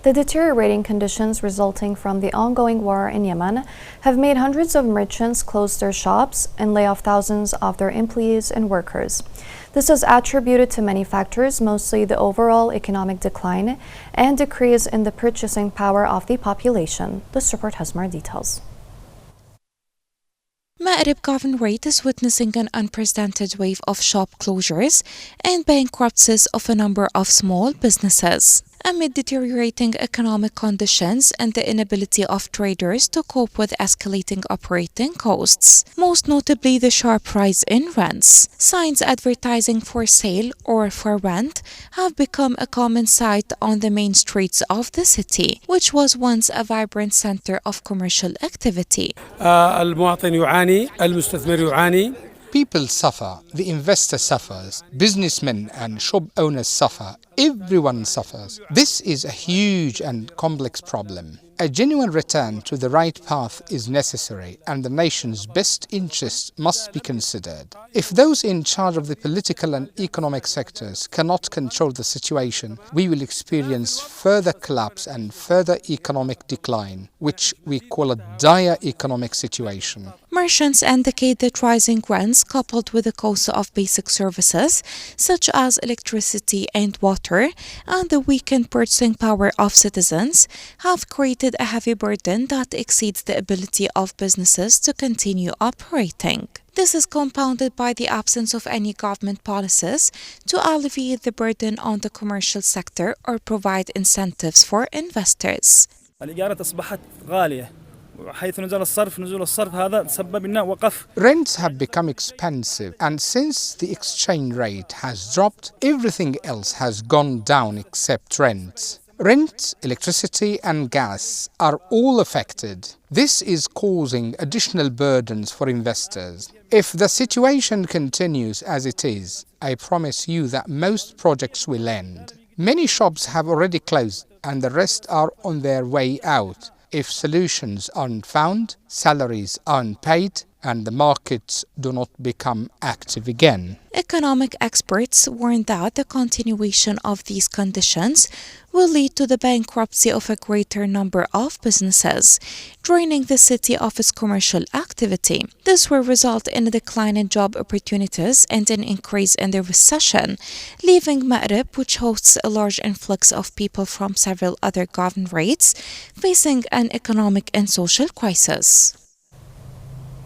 The deteriorating conditions resulting from the ongoing war in Yemen have made hundreds of merchants close their shops and lay off thousands of their employees and workers. This is attributed to many factors, mostly the overall economic decline and decrease in the purchasing power of the population. This report has more details. Maghreb Governorate is witnessing an unprecedented wave of shop closures and bankruptcies of a number of small businesses, amid deteriorating economic conditions and the inability of traders to cope with escalating operating costs, most notably the sharp rise in rents. Signs advertising for sale or for rent have become a common sight on the main streets of the city, which was once a vibrant center of commercial activity. People suffer, the investor suffers, businessmen and shop owners suffer, everyone suffers. This is a huge and complex problem. A genuine return to the right path is necessary, and the nation's best interests must be considered. If those in charge of the political and economic sectors cannot control the situation, we will experience further collapse and further economic decline, which we call a dire economic situation. Merchants indicate that rising rents, coupled with the cost of basic services such as electricity and water, and the weakened purchasing power of citizens, have created a heavy burden that exceeds the ability of businesses to continue operating. This is compounded by the absence of any government policies to alleviate the burden on the commercial sector or provide incentives for investors. Rents have become expensive, and since the exchange rate has dropped, everything else has gone down except rents. Rent, electricity and gas are all affected. This is causing additional burdens for investors. If the situation continues as it is, I promise you that most projects will end. Many shops have already closed and the rest are on their way out. If solutions aren't found, salaries aren't paid, and the markets do not become active again. Economic experts warn that the continuation of these conditions will lead to the bankruptcy of a greater number of businesses, draining the city of its commercial activity. This will result in a decline in job opportunities and an increase in the recession, leaving Maghreb, which hosts a large influx of people from several other governorates, facing an economic and social crisis.